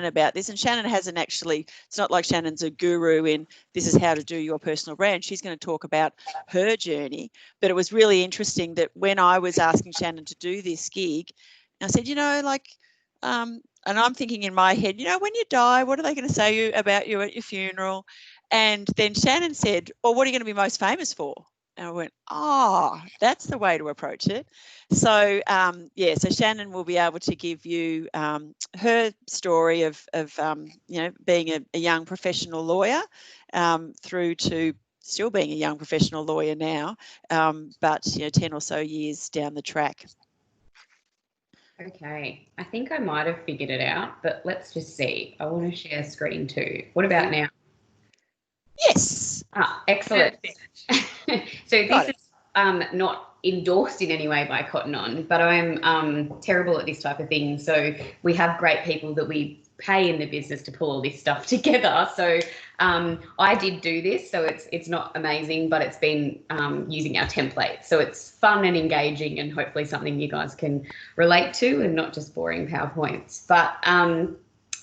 about this, and Shannon hasn't actually, it's not like Shannon's a guru in this is how to do your personal brand. She's going to talk about her journey. But it was really interesting that when I was asking Shannon to do this gig, I said, and I'm thinking in my head, when you die, what are they going to say about you at your funeral? And then Shannon said, well, what are you going to be most famous for? And I went, that's the way to approach it. So, so Shannon will be able to give you her story of being a young professional lawyer through to still being a young professional lawyer now, but 10 or so years down the track. Okay, I think I might have figured it out, but let's just see. I want to share screen too. What about now? Yes. Excellent. So this is not endorsed in any way by Cotton On, but I'm terrible at this type of thing. So we have great people that we pay in the business to pull all this stuff together. So I did do this, so it's not amazing, but it's been using our template. So it's fun and engaging, and hopefully something you guys can relate to, and not just boring PowerPoints. But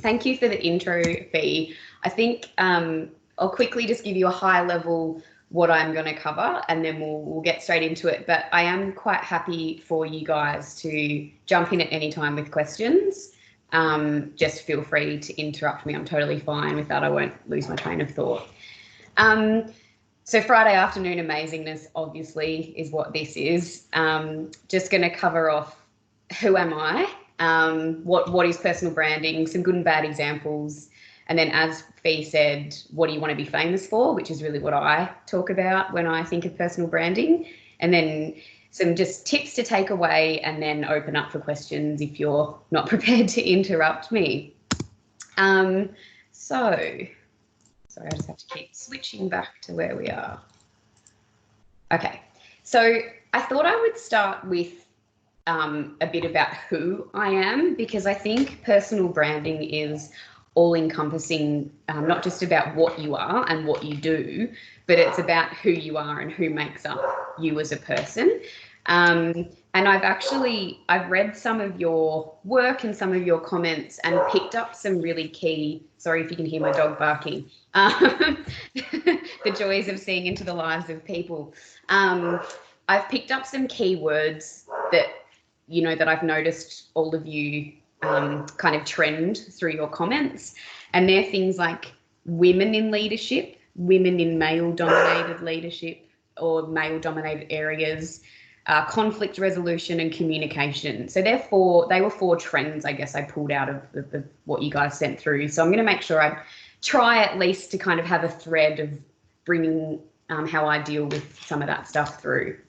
thank you for the intro, Fee. I think I'll quickly just give you a high level what I'm going to cover, and then we'll get straight into it. But I am quite happy for you guys to jump in at any time with questions. Just feel free to interrupt me. I'm totally fine with that. I won't lose my train of thought. So Friday afternoon amazingness obviously is what this is. Just going to cover off who am I, what is personal branding, some good and bad examples. And then, as Fee said, what do you want to be famous for, which is really what I talk about when I think of personal branding. And then some just tips to take away, and then open up for questions if you're not prepared to interrupt me. Sorry, I just have to keep switching back to where we are. Okay, so I thought I would start with a bit about who I am, because I think personal branding is all-encompassing, not just about what you are and what you do, but it's about who you are and who makes up you as a person. And I've read some of your work and some of your comments and picked up some really key, sorry if you can hear my dog barking, the joys of seeing into the lives of people. I've picked up some key words that, that I've noticed all of you kind of trend through your comments, and they're things like women in leadership, women in male-dominated leadership or male-dominated areas, conflict resolution and communication. So they were four trends, I guess, I pulled out of what you guys sent through. So I'm going to make sure I try at least to kind of have a thread of bringing how I deal with some of that stuff through.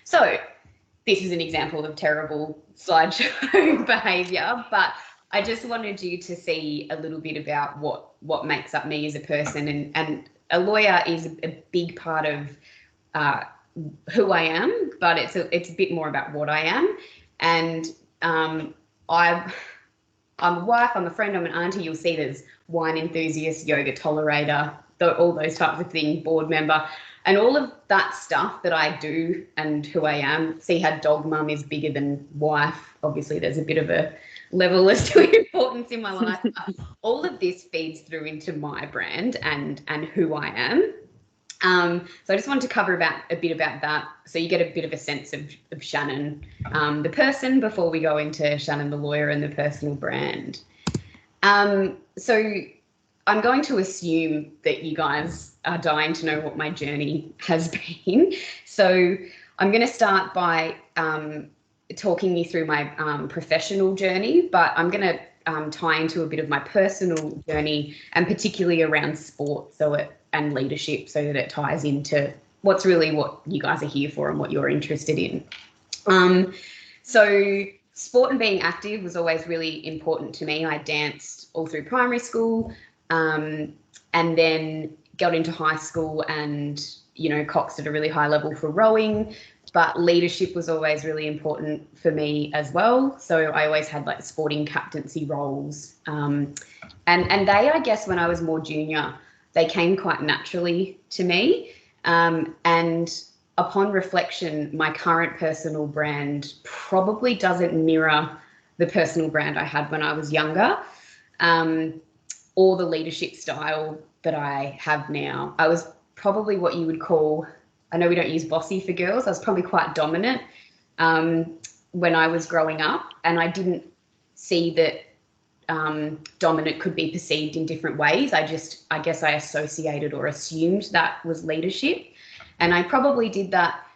So this is an example of terrible slideshow behaviour, but I just wanted you to see a little bit about what makes up me as a person, and a lawyer is a big part of who I am, but it's a bit more about what I am. And I'm a wife, I'm a friend, I'm an auntie. You'll see there's wine enthusiast, yoga tolerator, all those types of things, board member. And all of that stuff that I do and who I am, see how dog mum is bigger than wife. Obviously, there's a bit of a level as to importance in my life. But all of this feeds through into my brand and who I am. So I just wanted to cover a bit about that, so you get a bit of a sense of Shannon, the person, before we go into Shannon the lawyer and the personal brand. So I'm going to assume that you guys are dying to know what my journey has been. So I'm going to start by talking you through my professional journey, but I'm going to tie into a bit of my personal journey, and particularly around sport and leadership, so that it ties into what you guys are here for and what you're interested in. So sport and being active was always really important to me. I danced all through primary school, and then got into high school and, coxed at a really high level for rowing, but leadership was always really important for me as well. So I always had like sporting captaincy roles. And they, I guess, when I was more junior, they came quite naturally to me. And upon reflection, my current personal brand probably doesn't mirror the personal brand I had when I was younger. or the leadership style that I have now. I was probably what you would call, I know we don't use bossy for girls, I was probably quite dominant when I was growing up, and I didn't see that dominant could be perceived in different ways. I guess I associated or assumed that was leadership. And I probably did that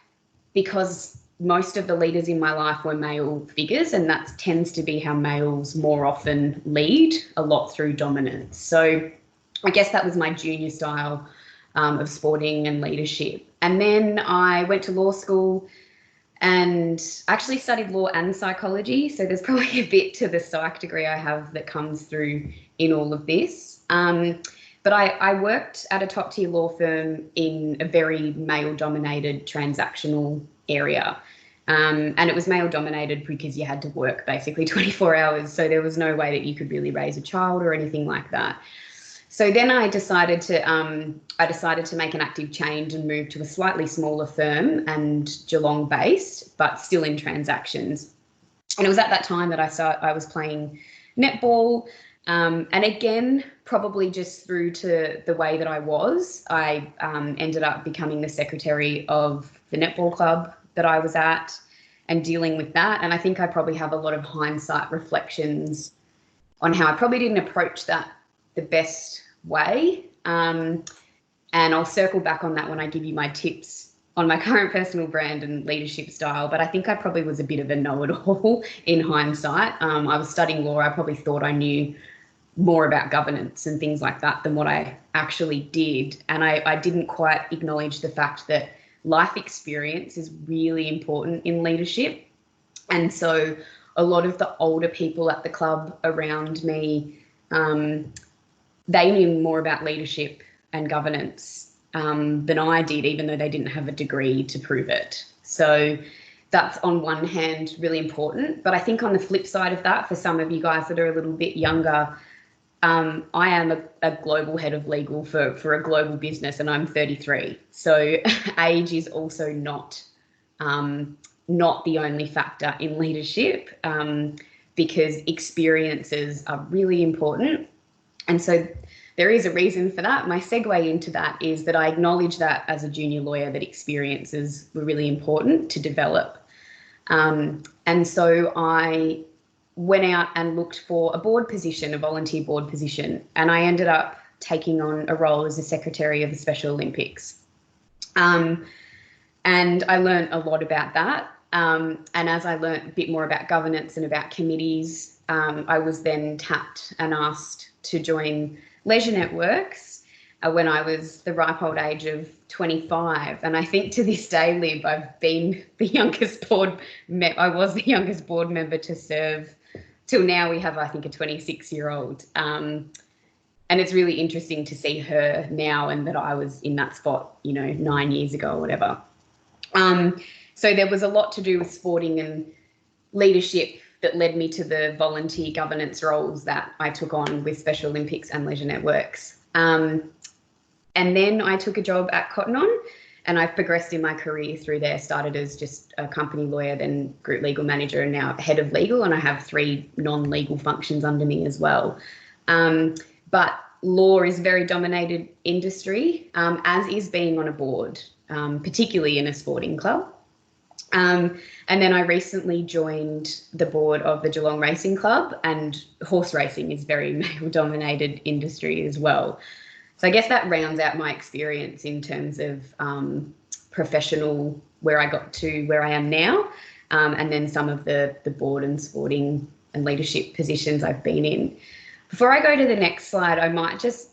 because most of the leaders in my life were male figures, and that tends to be how males more often lead, a lot through dominance. So I guess that was my junior style of sporting and leadership. And then I went to law school and actually studied law and psychology. So there's probably a bit to the psych degree I have that comes through in all of this. But I worked at a top tier law firm in a very male dominated transactional area. And it was male dominated because you had to work basically 24 hours. So there was no way that you could really raise a child or anything like that. So then I decided to make an active change and move to a slightly smaller firm and Geelong based, but still in transactions. And it was at that time that I was playing netball. And again, probably just through to the way that I ended up becoming the secretary of the netball club that I was at and dealing with that. And I think I probably have a lot of hindsight reflections on how I probably didn't approach that the best way. And I'll circle back on that when I give you my tips on my current personal brand and leadership style. But I think I probably was a bit of a know-it-all in hindsight. I was studying law. I probably thought I knew more about governance and things like that than what I actually did. And I didn't quite acknowledge the fact that life experience is really important in leadership. And so a lot of the older people at the club around me, they knew more about leadership and governance than I did, even though they didn't have a degree to prove it. So that's on one hand really important. But I think on the flip side of that, for some of you guys that are a little bit younger, I am a global head of legal for a global business, and I'm 33. So age is also not the only factor in leadership, because experiences are really important. And so there is a reason for that. My segue into that is that I acknowledge that as a junior lawyer, that experiences were really important to develop. And so I went out and looked for a board position, a volunteer board position, and I ended up taking on a role as the secretary of the Special Olympics. And I learned a lot about that. And as I learned a bit more about governance and about committees, I was then tapped and asked to join Leisure Networks when I was the ripe old age of 25. And I think to this day, Lib, I've been the youngest I was the youngest board member to serve. Till now, we have, I think, a 26-year-old. And it's really interesting to see her now, and that I was in that spot, 9 years ago or whatever. So there was a lot to do with sporting and leadership that led me to the volunteer governance roles that I took on with Special Olympics and Leisure Networks. And then I took a job at Cotton On, and I've progressed in my career through there. Started as just a company lawyer, then group legal manager, and now head of legal. And I have 3 non-legal functions under me as well. But law is a very dominated industry, as is being on a board, particularly in a sporting club. And then I recently joined the board of the Geelong Racing Club, and horse racing is very male-dominated industry as well. So I guess that rounds out my experience in terms of professional, where I got to where I am now, and then some of the board and sporting and leadership positions I've been in. Before I go to the next slide, I might just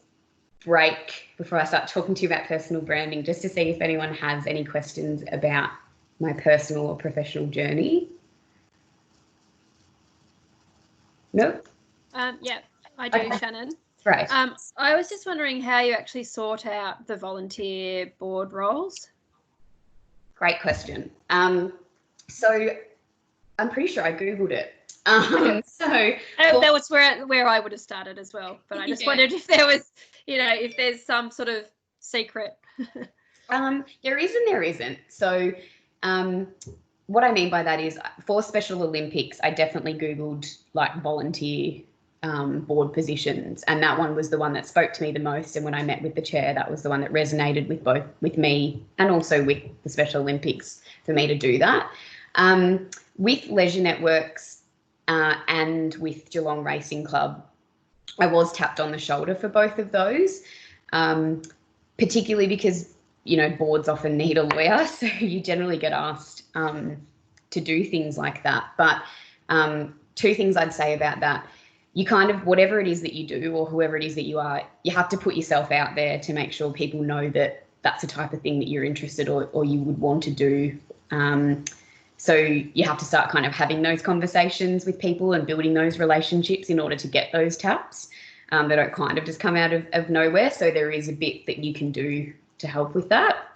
break before I start talking to you about personal branding, just to see if anyone has any questions about my personal or professional journey. Nope. Yeah, I do, okay. Shannon. Right. I was just wondering how you actually sort out the volunteer board roles. Great question. So I'm pretty sure I Googled it. That was where I would have started as well. But I just wondered if there was, if there's some sort of secret. There is and there isn't. So what I mean by that is, for Special Olympics, I definitely Googled like volunteer board positions, and that one was the one that spoke to me the most. And when I met with the chair, that was the one that resonated with me and also with the Special Olympics for me to do that. With Leisure Networks and with Geelong Racing Club, I was tapped on the shoulder for both of those, particularly because, you know, boards often need a lawyer, so you generally get asked to do things like that. But two things I'd say about that: you kind of, whatever it is that you do or whoever it is that you are, you have to put yourself out there to make sure people know that that's the type of thing that you're interested or you would want to do. So you have to start kind of having those conversations with people and building those relationships in order to get those taps. They don't kind of just come out of nowhere. So there is a bit that you can do to help with that.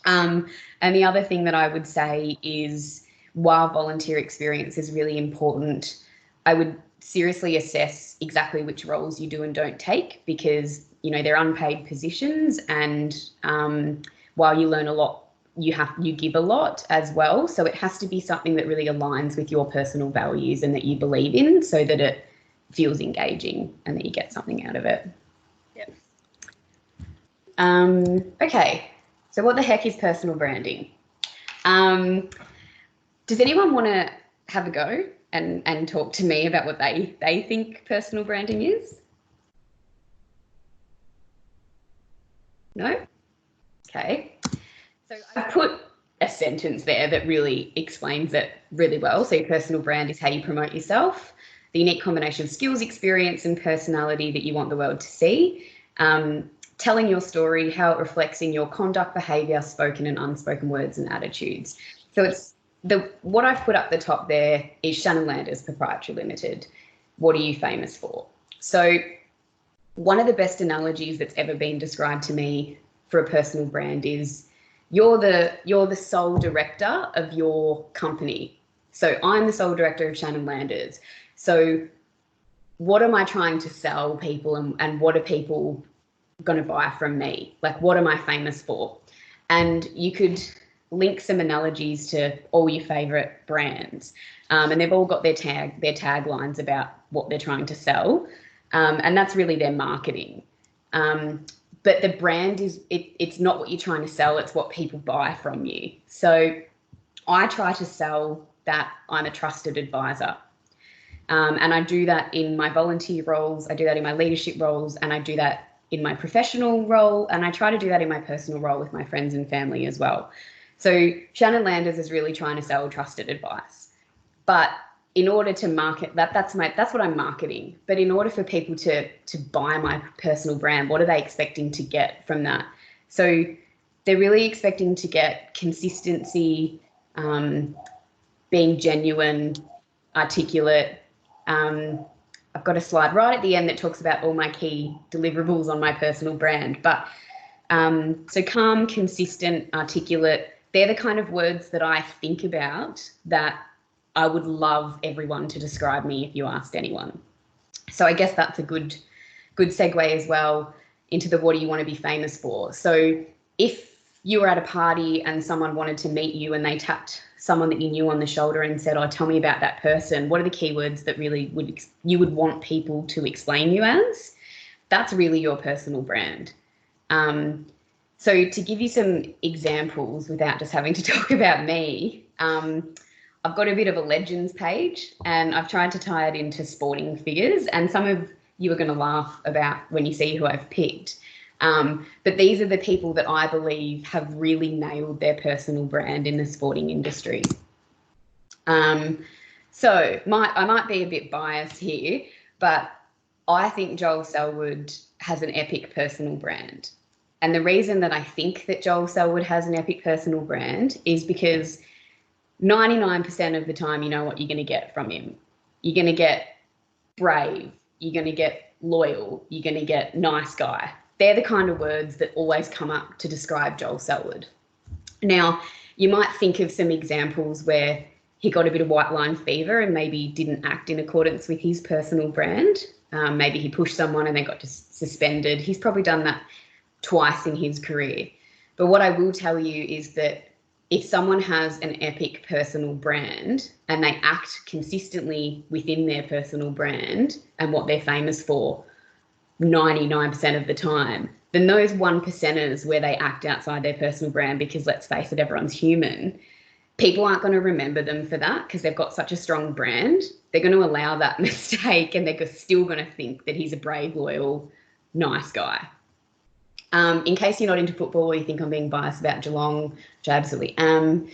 And the other thing that I would say is, while volunteer experience is really important, I would seriously assess exactly which roles you do and don't take, because, you know, they're unpaid positions, and while you learn a lot, you give a lot as well. So it has to be something that really aligns with your personal values and that you believe in, so that it feels engaging and that you get something out of it. Yep. Okay, so what the heck is personal branding? Does anyone want to have a go and talk to me about what they think personal branding is? No? Okay. So I've put a sentence there that really explains it really well. So your personal brand is how you promote yourself, the unique combination of skills, experience, and personality that you want the world to see. Telling your story, how it reflects in your conduct, behaviour, spoken and unspoken words and attitudes. So it's what I've put up the top there is Shannon Landers Proprietary Limited. What are you famous for? So one of the best analogies that's ever been described to me for a personal brand is you're the sole director of your company. So I'm the sole director of Shannon Landers. So what am I trying to sell people, and what are people going to buy from me? Like, what am I famous for? And you could link some analogies to all your favorite brands, and they've all got their taglines about what they're trying to sell, and that's really their marketing. But the brand it's not what you're trying to sell, it's what people buy from you. So I try to sell that I'm a trusted advisor. And I do that in my volunteer roles, I do that in my leadership roles, and I do that in my professional role, and I try to do that in my personal role with my friends and family as well. So Shannon Landers is really trying to sell trusted advice. But in order to market that's what I'm marketing. But in order for people to buy my personal brand, what are they expecting to get from that? So they're really expecting to get consistency, being genuine, articulate. I've got a slide right at the end that talks about all my key deliverables on my personal brand. But so calm, consistent, articulate, they're the kind of words that I think about that I would love everyone to describe me if you asked anyone. So I guess that's a good segue as well into the what do you want to be famous for. So if you were at a party and someone wanted to meet you and they tapped someone that you knew on the shoulder and said, oh, tell me about that person, what are the keywords that really you would want people to explain you as? That's really your personal brand. So to give you some examples without just having to talk about me, I've got a bit of a legends page and I've tried to tie it into sporting figures, and some of you are going to laugh about when you see who I've picked. But these are the people that I believe have really nailed their personal brand in the sporting industry. So I might be a bit biased here, but I think Joel Selwood has an epic personal brand. And the reason that I think that Joel Selwood has an epic personal brand is because 99% of the time, you know what you're going to get from him. You're going to get brave. You're going to get loyal. You're going to get nice guy. They're the kind of words that always come up to describe Joel Selwood. Now, you might think of some examples where he got a bit of white line fever and maybe didn't act in accordance with his personal brand. Maybe he pushed someone and they got suspended. He's probably done that twice in his career. But what I will tell you is that if someone has an epic personal brand and they act consistently within their personal brand and what they're famous for 99% of the time, then those 1%ers where they act outside their personal brand, because let's face it, everyone's human, people aren't going to remember them for that because they've got such a strong brand. They're going to allow that mistake and they're still going to think that he's a brave, loyal, nice guy. In case you're not into football or you think I'm being biased about Geelong, which I absolutely am,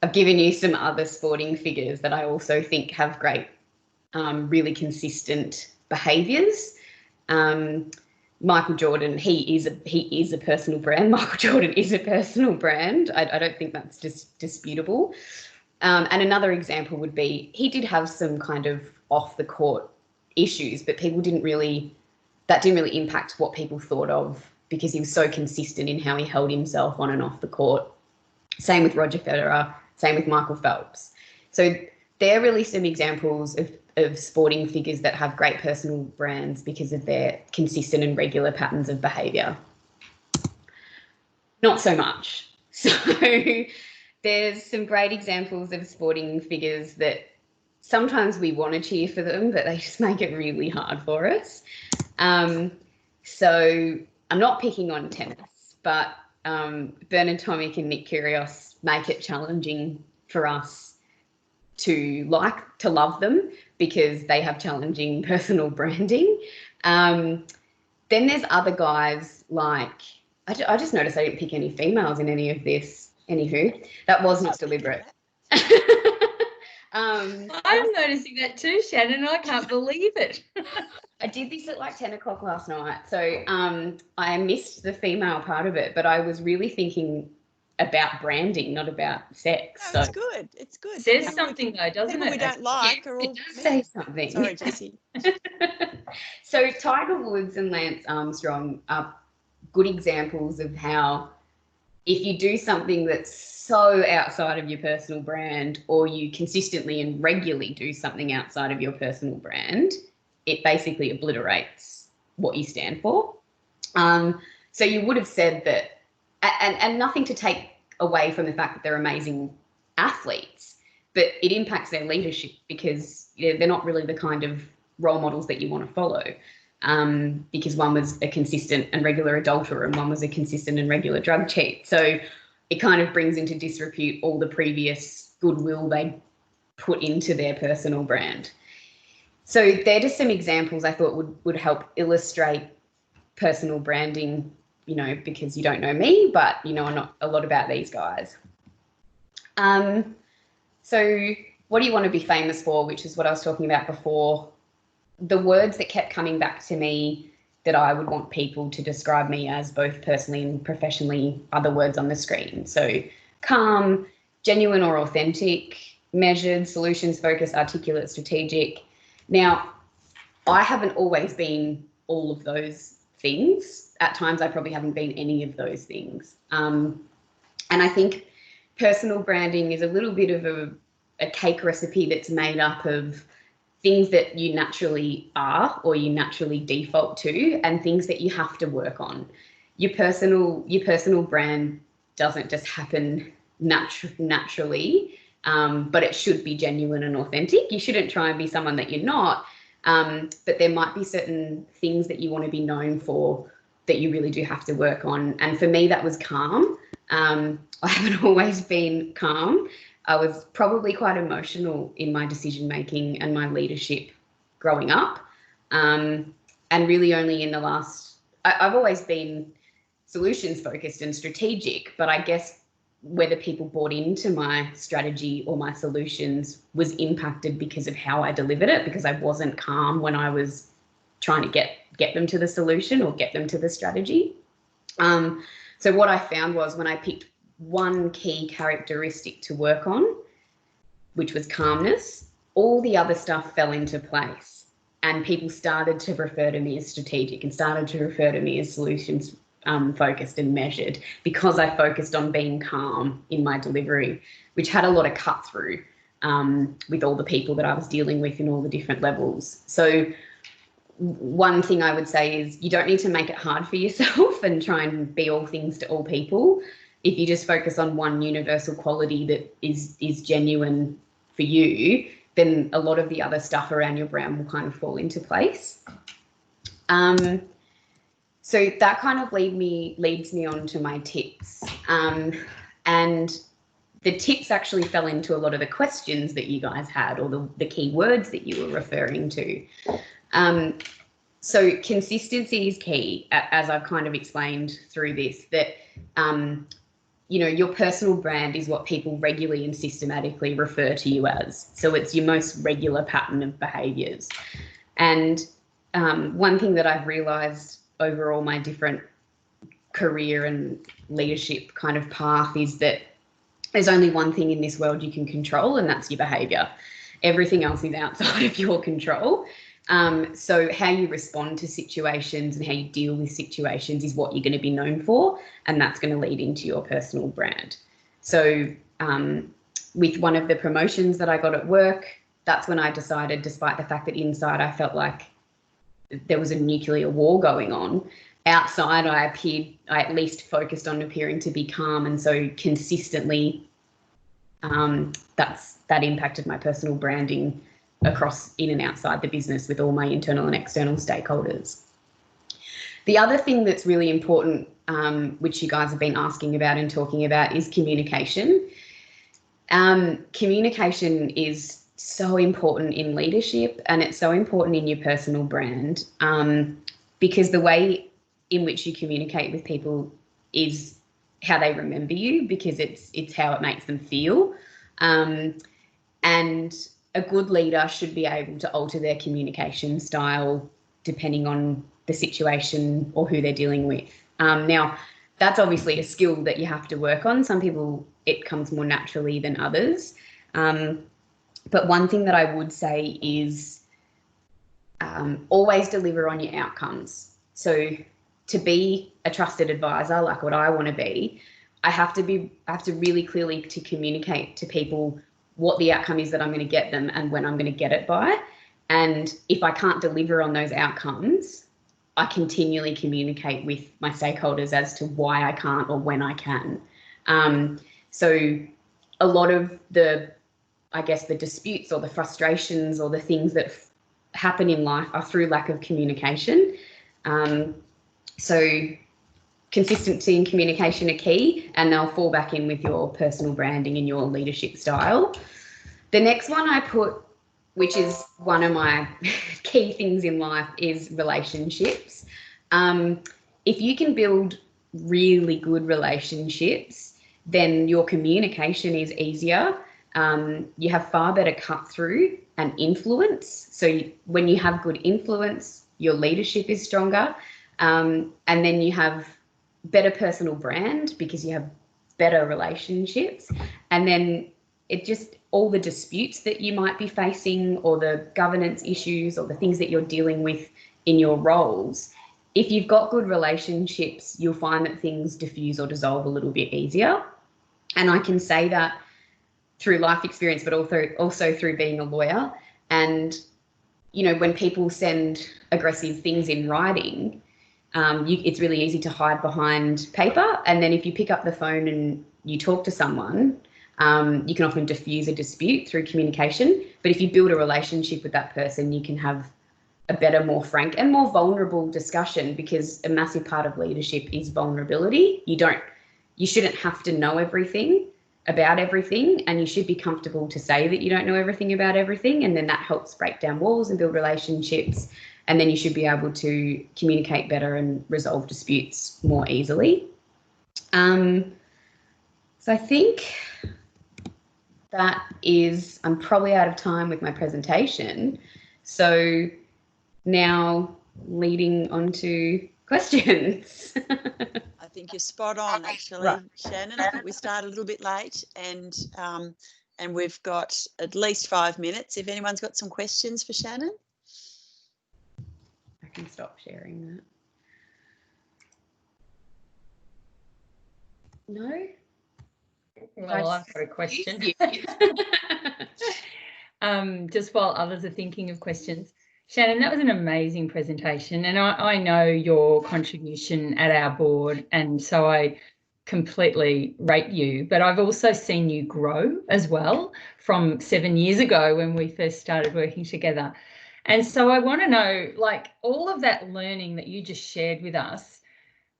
I've given you some other sporting figures that I also think have great, really consistent behaviours. Michael Jordan, he is a personal brand. Michael Jordan is a personal brand. I don't think that's just disputable. And another example would be he did have some kind of off the court issues, but that didn't really impact what people thought of, because he was so consistent in how he held himself on and off the court. Same with Roger Federer, same with Michael Phelps. So they're really some examples of sporting figures that have great personal brands because of their consistent and regular patterns of behaviour. Not so much. So there's some great examples of sporting figures that sometimes we want to cheer for them, but they just make it really hard for us. So I'm not picking on tennis, but Bernard Tomic and Nick Kyrgios make it challenging for us to love them because they have challenging personal branding. Then there's other guys like, I just noticed I didn't pick any females in any of this. Anywho, that was not deliberate. I'm noticing that too, Shannon. I can't believe it. I did this at like 10 o'clock last night. So I missed the female part of it, but I was really thinking about branding, not about sex. No, it's good. It's good. It says something though, doesn't People it? we don't like are all It does say something. Sorry, Jessie. So Tiger Woods and Lance Armstrong are good examples of how if you do something that's so outside of your personal brand, or you consistently and regularly do something outside of your personal brand, it basically obliterates what you stand for. So you would have said that, and nothing to take away from the fact that they're amazing athletes, but it impacts their leadership because they're not really the kind of role models that you want to follow. Because one was a consistent and regular adulterer and one was a consistent and regular drug cheat. So it kind of brings into disrepute all the previous goodwill they put into their personal brand. So they're just some examples I thought would help illustrate personal branding, because you don't know me, but you know a lot about these guys. So what do you want to be famous for, which is what I was talking about before. The words that kept coming back to me that I would want people to describe me as, both personally and professionally, are the words on the screen. So calm, genuine or authentic, measured, solutions-focused, articulate, strategic. Now, I haven't always been all of those things. At times, I probably haven't been any of those things. And I think personal branding is a little bit of a cake recipe that's made up of things that you naturally are or you naturally default to, and things that you have to work on. Your personal brand doesn't just happen naturally, but it should be genuine and authentic. You shouldn't try and be someone that you're not, but there might be certain things that you want to be known for that you really do have to work on. And for me, that was calm. I haven't always been calm. I was probably quite emotional in my decision making and my leadership growing up. And really only in the last, I've always been solutions focused and strategic, but I guess whether people bought into my strategy or my solutions was impacted because of how I delivered it, because I wasn't calm when I was trying to get them to the solution or get them to the strategy. So what I found was when I picked one key characteristic to work on, which was calmness, all the other stuff fell into place, and people started to refer to me as strategic and started to refer to me as solutions focused and measured, because I focused on being calm in my delivery, which had a lot of cut through with all the people that I was dealing with in all the different levels. So one thing I would say is you don't need to make it hard for yourself and try and be all things to all people. if you just focus on one universal quality that is genuine for you, then a lot of the other stuff around your brand will kind of fall into place. So that kind of leads me on to my tips. And the tips actually fell into a lot of the questions that you guys had, or the key words that you were referring to. So consistency is key, as I've kind of explained through this, that, you know, your personal brand is what people regularly and systematically refer to you as. So it's your most regular pattern of behaviours. And one thing that I've realised over all my different career and leadership kind of path is that there's only one thing in this world you can control, and that's your behaviour. Everything else is outside of your control. So how you respond to situations and how you deal with situations is what you're going to be known for, and that's going to lead into your personal brand. So with one of the promotions that I got at work, that's when I decided, despite the fact that inside I felt like there was a nuclear war going on, outside I at least focused on appearing to be calm, and so consistently that impacted my personal branding across in and outside the business with all my internal and external stakeholders. The other thing that's really important, which you guys have been asking about and talking about, is communication. Communication is so important in leadership, and it's so important in your personal brand, because the way in which you communicate with people is how they remember you, because it's how it makes them feel. And a good leader should be able to alter their communication style depending on the situation or who they're dealing with. Now, that's obviously a skill that you have to work on. Some people, it comes more naturally than others. But one thing that I would say is always deliver on your outcomes. So to be a trusted advisor, like what I want to be, I have to really clearly to communicate to people what the outcome is that I'm going to get them and when I'm going to get it by. And if I can't deliver on those outcomes, I continually communicate with my stakeholders as to why I can't or when I can. So a lot of the disputes or the frustrations or the things that happen in life are through lack of communication. So consistency and communication are key, and they'll fall back in with your personal branding and your leadership style. The next one I put, which is one of my key things in life, is relationships. If you can build really good relationships, then your communication is easier. You have far better cut through and influence. So when you have good influence, your leadership is stronger. And then you have better personal brand because you have better relationships. And then it just, all the disputes that you might be facing or the governance issues or the things that you're dealing with in your roles, if you've got good relationships, you'll find that things diffuse or dissolve a little bit easier. And I can say that through life experience, but also through being a lawyer. And, you know, when people send aggressive things in writing, it's really easy to hide behind paper. And then if you pick up the phone and you talk to someone, you can often diffuse a dispute through communication. But if you build a relationship with that person, you can have a better, more frank and more vulnerable discussion, because a massive part of leadership is vulnerability. You shouldn't have to know everything about everything, and you should be comfortable to say that you don't know everything about everything, and then that helps break down walls and build relationships. And then you should be able to communicate better and resolve disputes more easily. So I think that is, I'm probably out of time with my presentation. So now leading on to questions. I think you're spot on, actually, right. Shannon. I think we started a little bit late, and we've got at least 5 minutes. If anyone's got some questions for Shannon. I can stop sharing that. No? Well, I've got a question. Just while others are thinking of questions. Shannon, that was an amazing presentation, and I know your contribution at our board, and so I completely rate you, but I've also seen you grow as well from 7 years ago when we first started working together. And so I want to know, like, all of that learning that you just shared with us,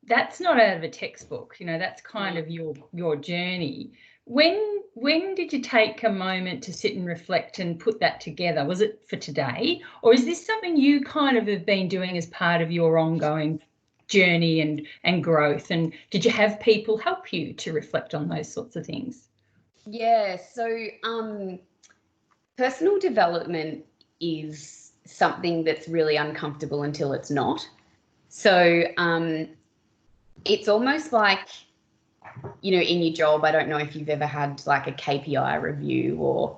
that's not out of a textbook, you know, that's kind of your journey. When did you take a moment to sit and reflect and put that together? Was it for today, or is this something you kind of have been doing as part of your ongoing journey and growth? And did you have people help you to reflect on those sorts of things? Yeah, so personal development is something that's really uncomfortable until it's not. So it's almost like, you know, in your job, I don't know if you've ever had like a KPI review or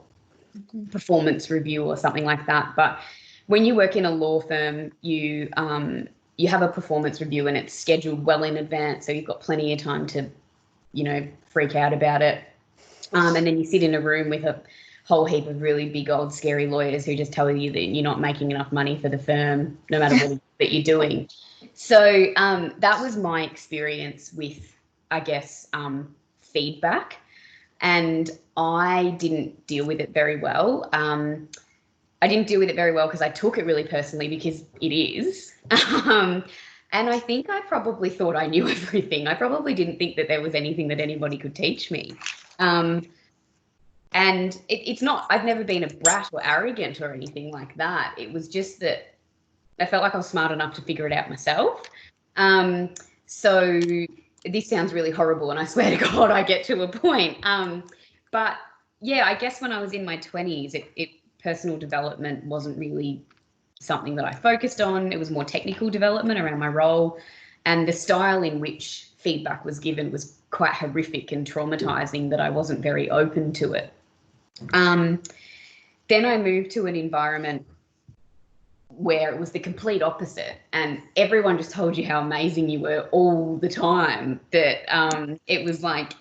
performance review or something like that, but when you work in a law firm, you have a performance review and it's scheduled well in advance, so you've got plenty of time to, you know, freak out about it. And then you sit in a room with a whole heap of really big old scary lawyers who just tell you that you're not making enough money for the firm, no matter what that you're doing. So that was my experience with, I guess, feedback, and I didn't deal with it very well. I didn't deal with it very well because I took it really personally, because it is. And I think I probably thought I knew everything. I probably didn't think that there was anything that anybody could teach me. And it's not, I've never been a brat or arrogant or anything like that. It was just that I felt like I was smart enough to figure it out myself. So this sounds really horrible, and I swear to God I get to a point. But yeah, I guess when I was in my 20s, personal development wasn't really something that I focused on. It was more technical development around my role, and the style in which feedback was given was quite horrific and traumatizing, that I wasn't very open to it. Then I moved to an environment where it was the complete opposite, and everyone just told you how amazing you were all the time, that it was like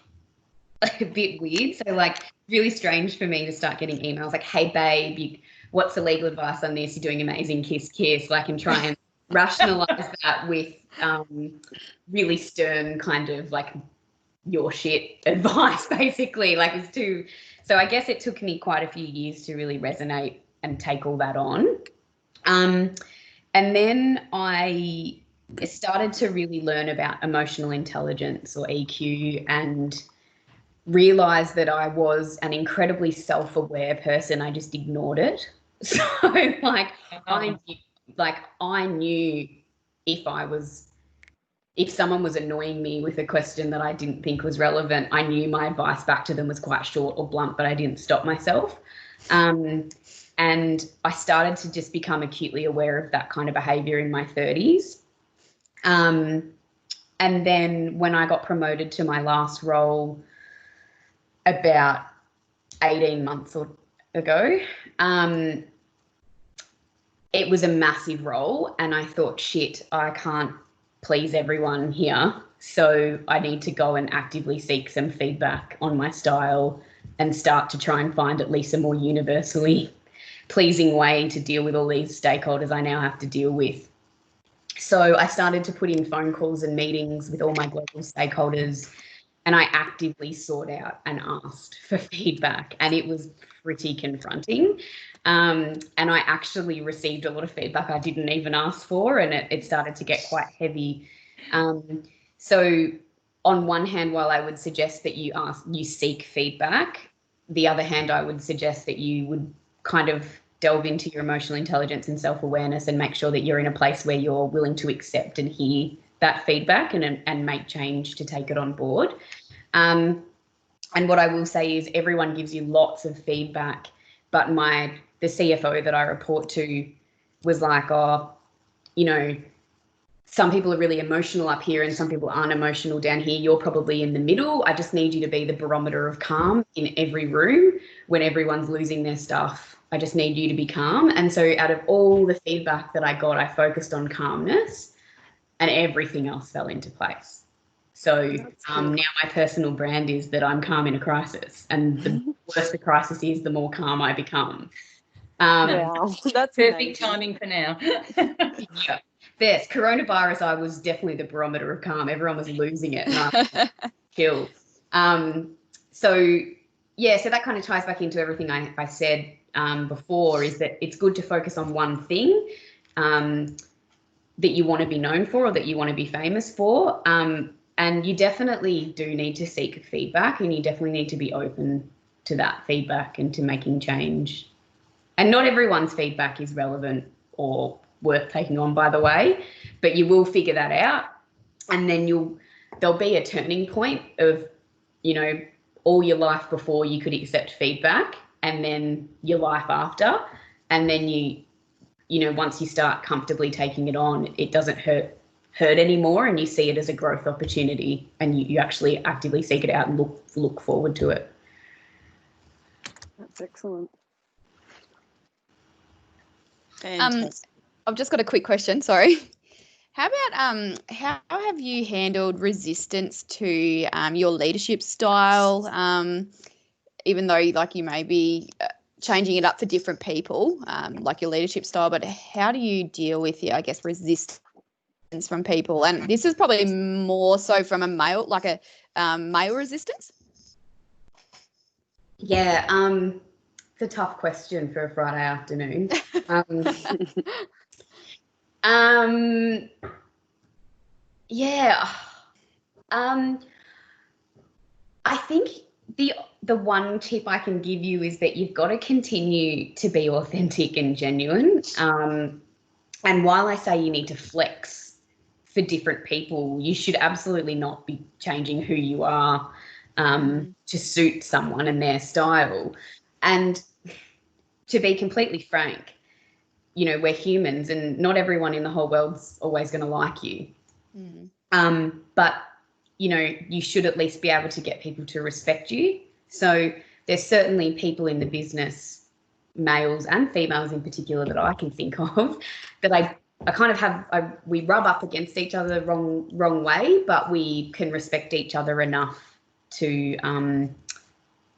a bit weird. So like really strange for me to start getting emails like, hey babe, what's the legal advice on this? You're doing amazing, kiss kiss. Like, and try and rationalize that with really stern kind of like your shit advice, basically. Like, it's too, so I guess it took me quite a few years to really resonate and take all that on. And then I started to really learn about emotional intelligence, or EQ, and realized that I was an incredibly self-aware person. I just ignored it. So like I knew if someone was annoying me with a question that I didn't think was relevant, I knew my advice back to them was quite short or blunt, but I didn't stop myself. And I started to just become acutely aware of that kind of behavior in my 30s. And then when I got promoted to my last role about 18 months ago, it was a massive role, and I thought, shit, I can't please everyone here, so I need to go and actively seek some feedback on my style and start to try and find at least a more universally pleasing way to deal with all these stakeholders I now have to deal with. So I started to put in phone calls and meetings with all my global stakeholders, and I actively sought out and asked for feedback, and it was pretty confronting. And I actually received a lot of feedback I didn't even ask for, and it started to get quite heavy. So on one hand, while I would suggest that you seek feedback, the other hand, I would suggest that you would kind of delve into your emotional intelligence and self-awareness and make sure that you're in a place where you're willing to accept and hear that feedback and make change to take it on board. And what I will say is everyone gives you lots of feedback, but the CFO that I report to was like, oh, you know, some people are really emotional up here and some people aren't emotional down here. You're probably in the middle. I just need you to be the barometer of calm in every room when everyone's losing their stuff. I just need you to be calm. And so out of all the feedback that I got, I focused on calmness, and everything else fell into place. So now my personal brand is that I'm calm in a crisis, and the worse the crisis is, the more calm I become. Wow, that's perfect amazing. timing for now. Yeah. Yes, coronavirus, I was definitely the barometer of calm. Everyone was losing it. And chill. So that kind of ties back into everything I said before, is that it's good to focus on one thing that you want to be known for or that you want to be famous for. And you definitely do need to seek feedback, and you definitely need to be open to that feedback and to making change. And not everyone's feedback is relevant or worth taking on, by the way, but you will figure that out. And then there'll be a turning point of, all your life before you could accept feedback, and then your life after. And then once you start comfortably taking it on, it doesn't hurt anymore, and you see it as a growth opportunity, and you actually actively seek it out and look forward to it. That's excellent. Fantastic. I've just got a quick question, sorry. How about how have you handled resistance to your leadership style, even though you may be changing it up for different people, like your leadership style, but how do you deal with resistance from people? And this is probably more so from a male, like a male resistance. Yeah, it's a tough question for a Friday afternoon. I think the one tip I can give you is that you've got to continue to be authentic and genuine. And while I say you need to flex for different people, you should absolutely not be changing who you are to suit someone and their style. And to be completely frank, we're humans, and not everyone in the whole world's always going to like you. But you should at least be able to get people to respect you. So there's certainly people in the business, males and females in particular, that I can think of, that I kind of have, we rub up against each other the wrong way, but we can respect each other enough to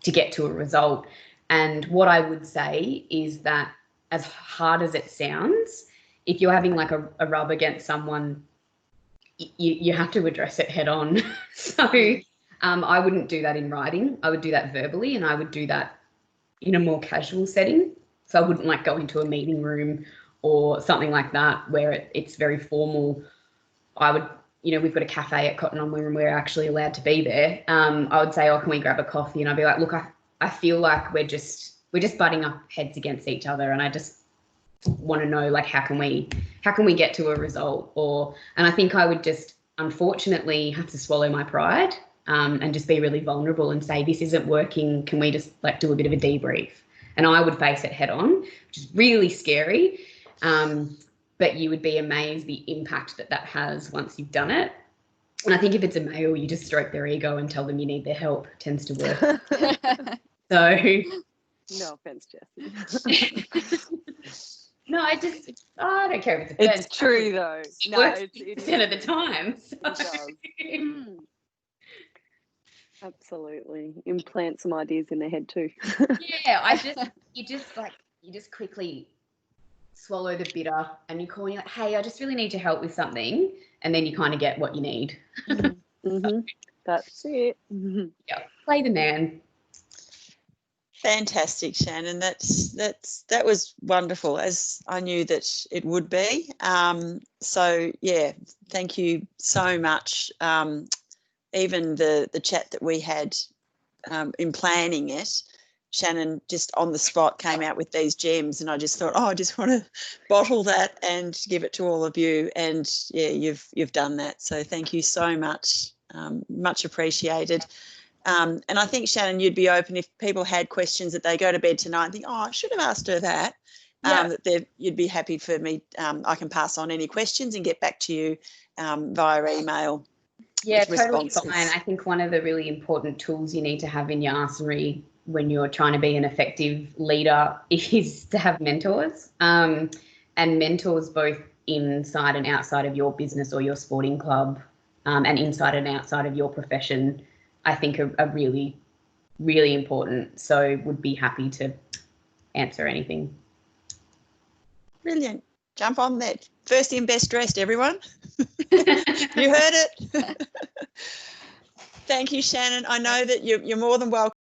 get to a result. And what I would say is that, as hard as it sounds, if you're having like a rub against someone, you have to address it head on. So I wouldn't do that in writing. I would do that verbally, and I would do that in a more casual setting. So I wouldn't go into a meeting room or something like that where it's very formal. I would, we've got a cafe at Cotton On when we're actually allowed to be there. I would say, can we grab a coffee? And I'd be like, look, I feel like we're just butting up heads against each other, and I just want to know how can we get to a result? And I think I would just unfortunately have to swallow my pride and just be really vulnerable and say, this isn't working, can we just do a bit of a debrief? And I would face it head on, which is really scary, but you would be amazed the impact that has once you've done it. And I think if it's a male, you just stroke their ego and tell them you need their help. It tends to work. So no offense, Jessie. No, I don't care if it's a It's true though. No, it's 10% of the time. So. It does. Absolutely. Implant some ideas in their head too. Yeah, you just quickly swallow the bitter, and you call and you're like, hey, I just really need your help with something, and then you kind of get what you need. Mm-hmm. That's it. Mm-hmm. Yeah, play the man. Fantastic, Shannon. That was wonderful, as I knew that it would be. So yeah, thank you so much. Even the chat that we had in planning it, Shannon just on the spot came out with these gems, and I just thought, I just want to bottle that and give it to all of you. And yeah, you've done that. So thank you so much. Much appreciated. And I think, Shannon, you'd be open if people had questions that they go to bed tonight and think, I should have asked her that. That you'd be happy for me. I can pass on any questions and get back to you via email. Yeah, totally fine. I think one of the really important tools you need to have in your arsenal when you're trying to be an effective leader is to have mentors, and mentors both inside and outside of your business or your sporting club, and inside and outside of your profession, I think are really, really important. So would be happy to answer anything. Brilliant. Jump on that. First in, best dressed, everyone. You heard it. Thank you, Shannon. I know that you're more than welcome